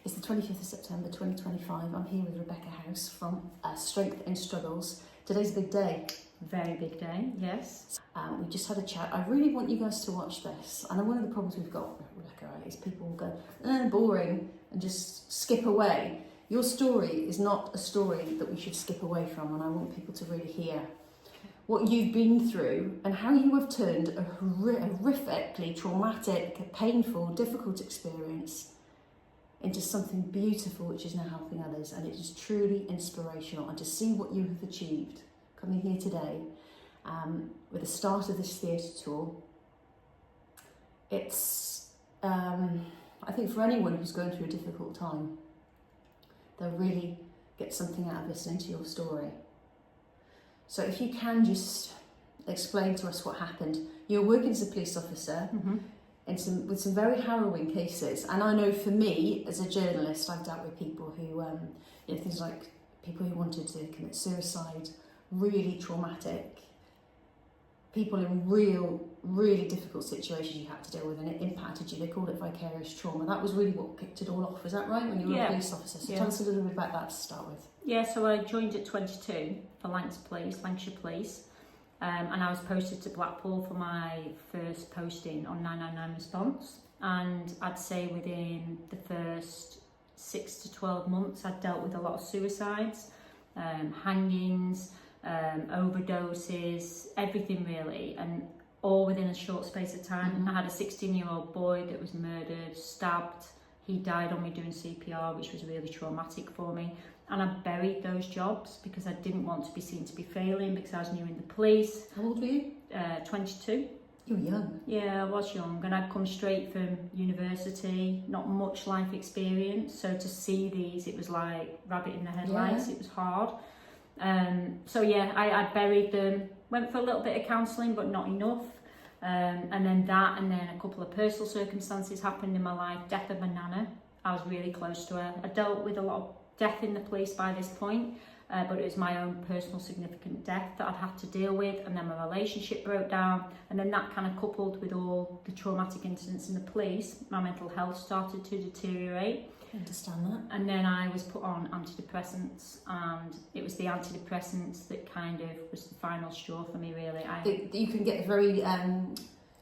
It's the 25th of September 2025. I'm here with Rebecca House from Strength in Struggles. Today's a big day. Very big day, yes. We just had a chat. I really want you guys to watch this. I know one of the problems we've got, Rebecca, right, is people will go, boring, and just skip away. Your story is not a story that we should skip away from, and I want people to really hear what you've been through and how you have turned a horrifically traumatic, painful, difficult experience into something beautiful which is now helping others, and it is truly inspirational. And to see what you have achieved coming here today with the start of this theatre tour, it's I think for anyone who's going through a difficult time, they'll really get something out of listening to your story. So if you can just explain to us what happened. You were working as a police officer with some very harrowing cases, and I know for me as a journalist, I've dealt with people who, things like people who wanted to commit suicide, really traumatic, people in really difficult situations you had to deal with, and it impacted you. They called it vicarious trauma. That was really what kicked it all off. Was that right, when you were a police officer? So tell us a little bit about that to start with. Yeah, so I joined at 22 for Lancashire Police, and I was posted to Blackpool for my first posting on 999 response, and I'd say within the first 6 to 12 months I'd dealt with a lot of suicides, hangings, overdoses, everything really, and all within a short space of time. I had a 16-year-old boy that was murdered, stabbed. He died on me doing CPR, which was really traumatic for me. And I buried those jobs because I didn't want to be seen to be failing, because I was new in the police. How old were you? 22. You were young. Yeah, I was young, and I'd come straight from university, not much life experience. So to see these, it was like rabbit in the headlights. It was hard. I buried them, went for a little bit of counselling, but not enough. And then a couple of personal circumstances happened in my life. Death of my nana. I was really close to her. I dealt with a lot of death in the police by this point, but it was my own personal significant death that I'd had to deal with, and then my relationship broke down, and then that kind of coupled with all the traumatic incidents in the police, my mental health started to deteriorate. I understand that. And then I was put on antidepressants, and it was the antidepressants that kind of was the final straw for me, really. You can get very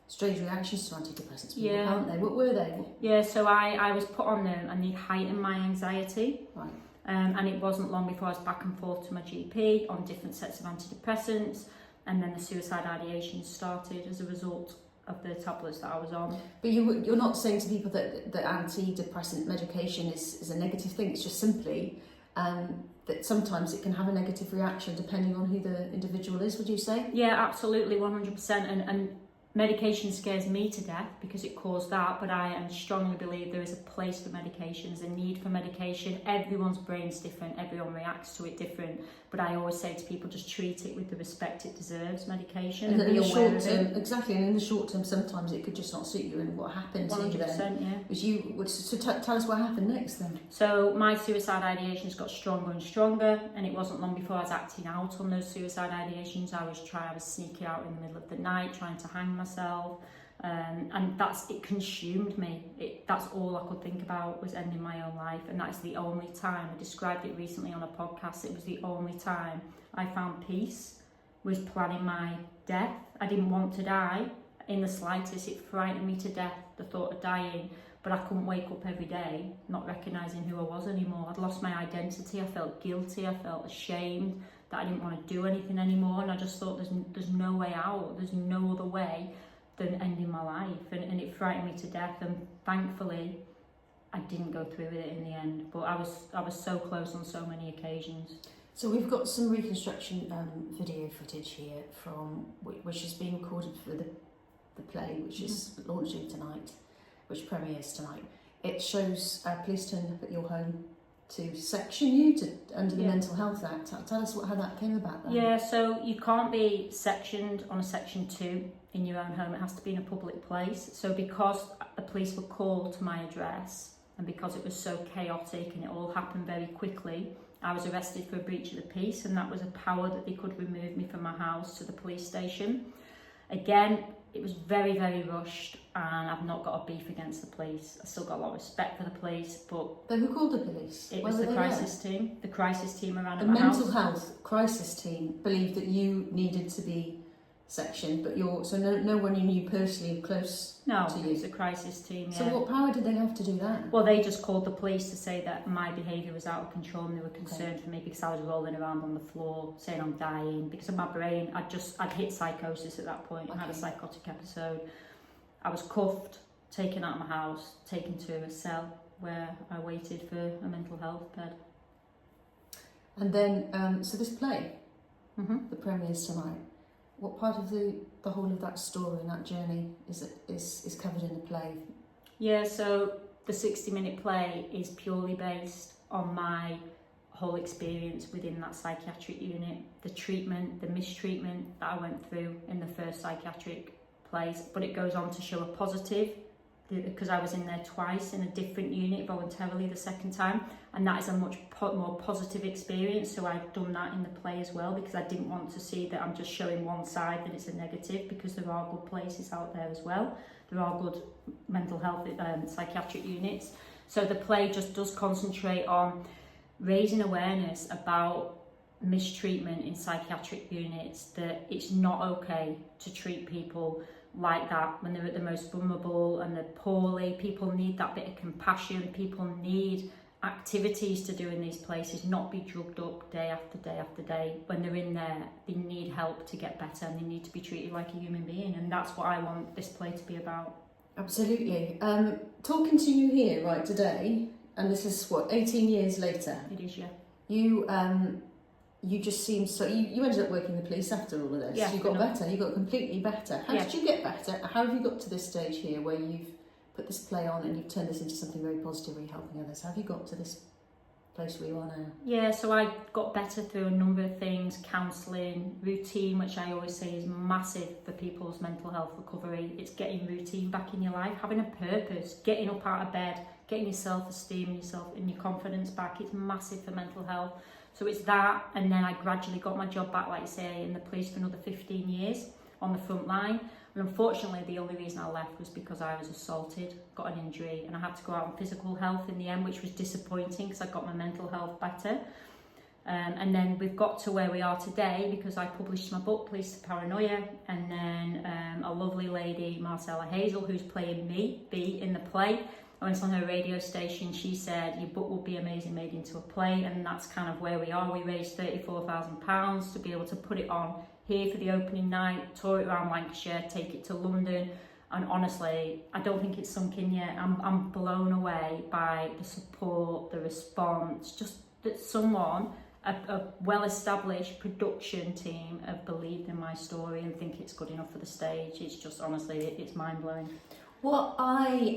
strange reactions to antidepressants, can't they? What were they? Yeah, so I was put on them, and they heightened my anxiety. Right. And it wasn't long before I was back and forth to my GP on different sets of antidepressants, and then the suicide ideation started as a result of the tablets that I was on. But you're not saying to people that antidepressant medication is a negative thing. It's just simply that sometimes it can have a negative reaction depending on who the individual is, would you say? Yeah, absolutely, 100%. And medication scares me to death because it caused that, but I strongly believe there is a place for medication, there's a need for medication. Everyone's brain's different, everyone reacts to it different, but I always say to people, just treat it with the respect it deserves, medication, and be aware of it. Exactly, and in the short term sometimes it could just not suit you, and what happened to you then was tell us what happened next then. So my suicide ideations got stronger and stronger, and it wasn't long before I was acting out on those suicide ideations. I was sneaking out in the middle of the night trying to hang myself, and it consumed me. That's all I could think about, was ending my own life, and that's the only time. I described it recently on a podcast. It was the only time I found peace, was planning my death. I didn't want to die in the slightest. It frightened me to death, the thought of dying, but I couldn't wake up every day not recognising who I was anymore. I'd lost my identity. I felt guilty. I felt ashamed that I didn't want to do anything anymore, and I just thought there's no way out. There's no other way than ending my life, and it frightened me to death, and thankfully I didn't go through with it in the end, but I was so close on so many occasions. So we've got some reconstruction video footage here from which is being recorded for the play, which is launching tonight, which premieres tonight. It shows police turning up at your home to section you under the Mental Health Act. Tell us how that came about then. Yeah, so you can't be sectioned on a Section 2 in your own home. It has to be in a public place. So because the police were called to my address, and because it was so chaotic and it all happened very quickly, I was arrested for a breach of the peace, and that was a power that they could remove me from my house to the police station. Again, It was very, very rushed, and I've not got a beef against the police. I still got a lot of respect for the police, but... But who called the police? It was the crisis team. The crisis team around the at my house. The mental health crisis team believed that you needed to be sectioned, but no one you knew personally close to you? No, it was a crisis team, yeah. So what power did they have to do that? Well, they just called the police to say that my behaviour was out of control, and they were concerned for me because I was rolling around on the floor saying I'm dying because of my brain. I'd hit psychosis at that point. I had a psychotic episode. I was cuffed, taken out of my house, taken to a cell where I waited for a mental health bed. And then, so this play, the premieres tonight. What part of the whole of that story and that journey is covered in the play? Yeah, so the 60-minute play is purely based on my whole experience within that psychiatric unit, the treatment, the mistreatment that I went through in the first psychiatric place, but it goes on to show a positive, because I was in there twice in a different unit voluntarily the second time, and that is a much more positive experience. So I've done that in the play as well, because I didn't want to see that I'm just showing one side, that it's a negative, because there are good places out there as well. There are good mental health psychiatric units. So the play just does concentrate on raising awareness about mistreatment in psychiatric units, that it's not okay to treat people like that when they're at the most vulnerable and they're poorly. People need that bit of compassion. People need activities to do in these places, not be drugged up day after day after day. When they're in there, they need help to get better, and they need to be treated like a human being, and that's what I want this play to be about. Absolutely. Talking to you here right today, and this is what, 18 years later? It is, yeah. You just seem so... You ended up working in the police after all of this. Yeah, you got better. You got completely better. How did you get better? How have you got to this stage here where you've put this play on and you've turned this into something very positive where you're helping others? How have you got to this place where you are now? Yeah, so I got better through a number of things: counselling, routine, which I always say is massive for people's mental health recovery. It's getting routine back in your life, having a purpose, getting up out of bed, getting your self-esteem and your confidence back. It's massive for mental health. So it's that, and then I gradually got my job back, like you say, in the police for another 15 years on the front line. And unfortunately, the only reason I left was because I was assaulted, got an injury, and I had to go out on physical health in the end, which was disappointing because I got my mental health better. And then we've got to where we are today because I published my book, Police to Paranoia, and then a lovely lady, Marcella Hazel, who's playing me, B, in the play. I went on her radio station, she said, your book would be amazing made into a play, and that's kind of where we are. We raised £34,000 to be able to put it on here for the opening night, tour it around Lancashire, take it to London, and honestly, I don't think it's sunk in yet. I'm blown away by the support, the response, just that someone, a well-established production team have believed in my story and think it's good enough for the stage. It's just, honestly, it's mind-blowing. What I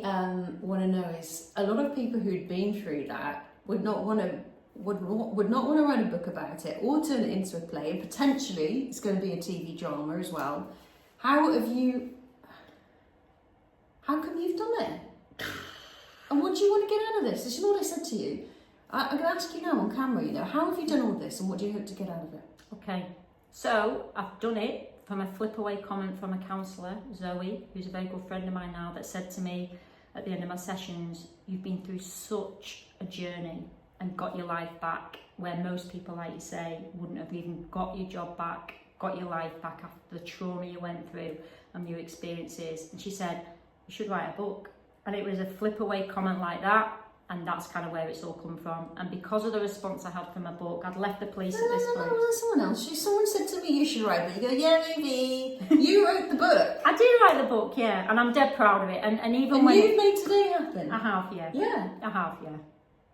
want to know is, a lot of people who'd been through that would not want to write a book about it or turn it into a play, and potentially it's going to be a TV drama as well. How come you've done it? And what do you want to get out of this? This is what I said to you. I'm going to ask you now on camera, how have you done all this and what do you hope to get out of it? Okay, so I've done it from a flip away comment from a counsellor, Zoe, who's a very good friend of mine now, that said to me at the end of my sessions, you've been through such a journey and got your life back, where most people, like you say, wouldn't have even got your job back, got your life back after the trauma you went through and your experiences. And she said, you should write a book. And it was a flip away comment like that, and that's kind of where it's all come from. And because of the response I had from my book, I'd left the police at this point. No, someone else. Someone said to me, you should write a book. You go, yeah, maybe. You wrote the book. I did write the book, yeah, and I'm dead proud of it. And even when you've made today happen. I have, yeah. Yeah. I have, yeah.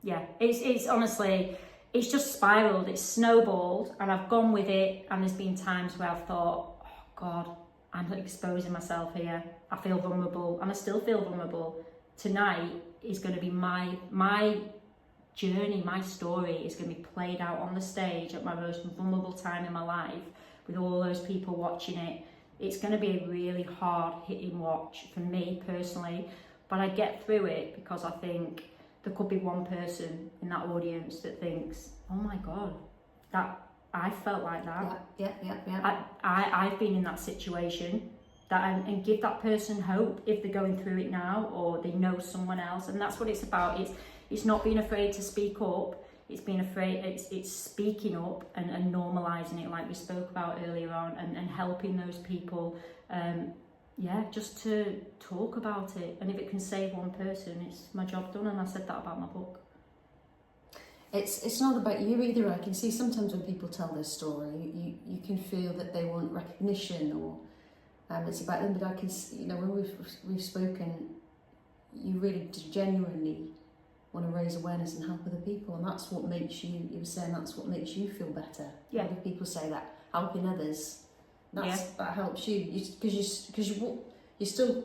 Yeah. It's honestly, it's just spiraled, it's snowballed, and I've gone with it. And there's been times where I've thought, oh God, I'm exposing myself here. I feel vulnerable, and I still feel vulnerable. Tonight is going to be my journey, my story is going to be played out on the stage at my most vulnerable time in my life with all those people watching it. It's going to be a really hard hitting watch for me personally, but I get through it because I think there could be one person in that audience that thinks, oh my God, that I felt like that. Yeah. I've been in that situation. and give that person hope if they're going through it now or they know someone else. And that's what it's about. It's not being afraid to speak up. It's being afraid. It's speaking up and normalising it, like we spoke about earlier on, and helping those people. Just to talk about it. And if it can save one person, it's my job done. And I said that about my book. It's not about you either. I can see sometimes when people tell their story, you can feel that they want recognition, or it's about them. But I can, when we've spoken, you really genuinely want to raise awareness and help other people, and that's what makes you. You were saying that's what makes you feel better. Yeah. Other people say that helping others, that helps you because you're still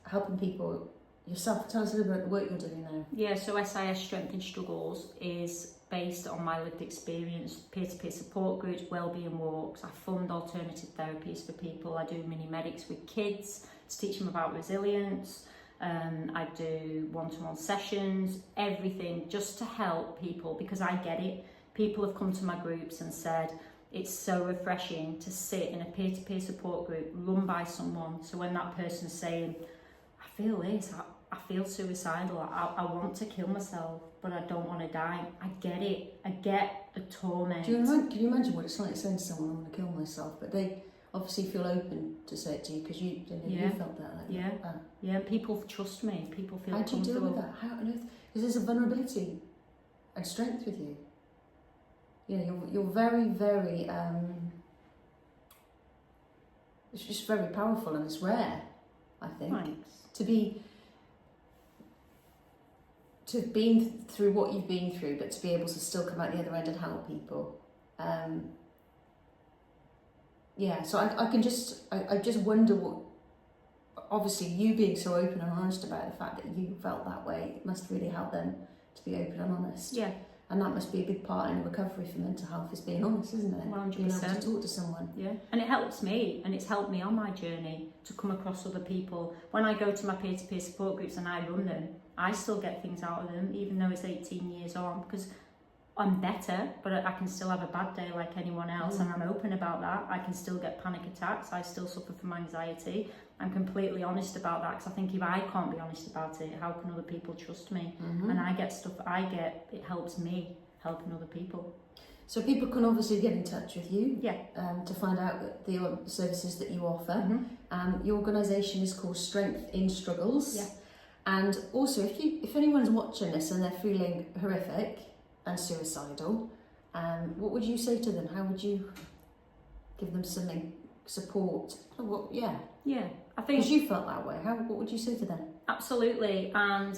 helping people yourself. Tell us a little bit about the work you're doing now. Yeah, so SIS Strength in Struggles is based on my lived experience, peer-to-peer support groups, wellbeing walks. I fund alternative therapies for people. I do mini medics with kids to teach them about resilience. I do one-to-one sessions, everything just to help people, because I get it. People have come to my groups and said, it's so refreshing to sit in a peer-to-peer support group run by someone. So when that person's saying, I feel this, I feel suicidal, I want to kill myself, but I don't want to die. I get it. I get the torment. Can you imagine what it's like saying to someone, I want to kill myself? But they obviously feel open to say it to you because you felt that. Yeah, people trust me. People feel comfortable. How do you deal with that? How on earth? Because there's a vulnerability and strength with you. You're very, very, it's just very powerful, and it's rare, I think. Thanks. To have been through what you've been through, but to be able to still come out the other end and help people. So I just wonder what, obviously you being so open and honest about the fact that you felt that way, it must really help them to be open and honest. Yeah. And that must be a big part in recovery for mental health, is being honest, isn't it? 100%. Being able to talk to someone. Yeah, and it helps me, and it's helped me on my journey to come across other people. When I go to my peer-to-peer support groups and I run them, I still get things out of them, even though it's 18 years on, because I'm better, but I can still have a bad day like anyone else, and I'm open about that. I can still get panic attacks. I still suffer from anxiety. I'm completely honest about that, because I think if I can't be honest about it, how can other people trust me? And I get stuff I get, it helps me helping other people. So people can obviously get in touch with you to find out the services that you offer. Your organisation is called Strength in Struggles. Yeah. And also, if anyone's watching this and they're feeling horrific and suicidal, what would you say to them? How would you give them something, support? Yeah, I think... Because you felt that way. What would you say to them? Absolutely, and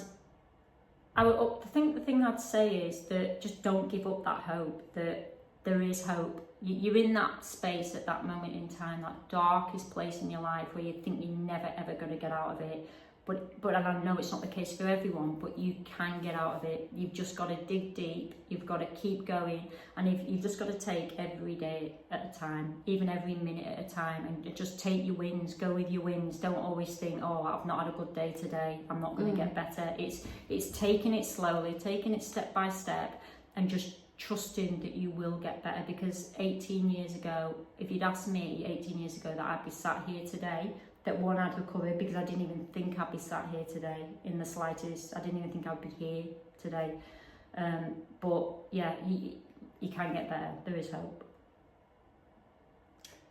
I think the thing I'd say is that just don't give up that hope, that there is hope. You're in that space at that moment in time, that darkest place in your life where you think you're never ever going to get out of it. But and I know it's not the case for everyone, but you can get out of it. You've just got to dig deep, you've got to keep going, and you've just got to take every day at a time, even every minute at a time, and just take your wins, go with your wins. Don't always think, oh, I've not had a good day today, I'm not going to get better. It's taking it slowly, taking it step by step, and just trusting that you will get better. Because 18 years ago, if you'd asked me 18 years ago that I'd be sat here today, that one, I'd recovered, because I didn't even think I'd be sat here today in the slightest. I didn't even think I'd be here today. But yeah, you can get better. There is hope.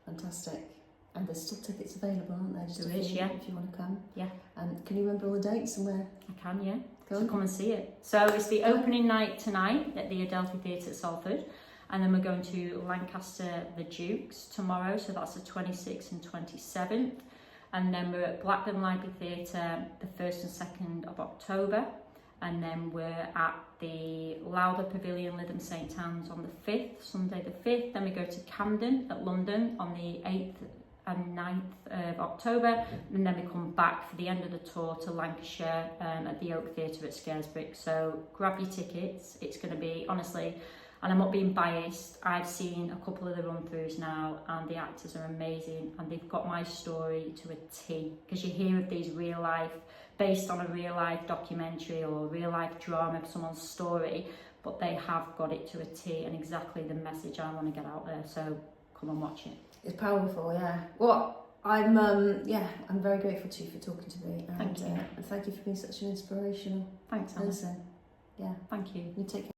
Fantastic. And there's still tickets available, aren't there? There is, yeah. If you want to come. Yeah. Can you remember all the dates and where? I can, yeah. So come and see it. So it's the opening night tonight at the Adelphi Theatre at Salford. And then we're going to Lancaster the Dukes tomorrow. So that's the 26th and 27th. And then we're at Blackburn Library Theatre the 1st and 2nd of October. And then we're at the Lowther Pavilion, Lytham St Anne's on the 5th, Sunday the 5th. Then we go to Camden at London on the 8th and 9th of October. And then we come back for the end of the tour to Lancashire at the Oak Theatre at Scarisbrick. So grab your tickets. It's going to be, honestly, and I'm not being biased, I've seen a couple of the run-throughs now, and the actors are amazing, and they've got my story to a T. Because you hear of these real life, based on a real life documentary or a real life drama of someone's story, but they have got it to a T and exactly the message I want to get out there. So come and watch it. It's powerful, yeah. Well, I'm I'm very grateful to you for talking to me. And, Thank you. And thank you for being such an inspirational Thanks, Anna. person. Yeah. Thank you. You take care.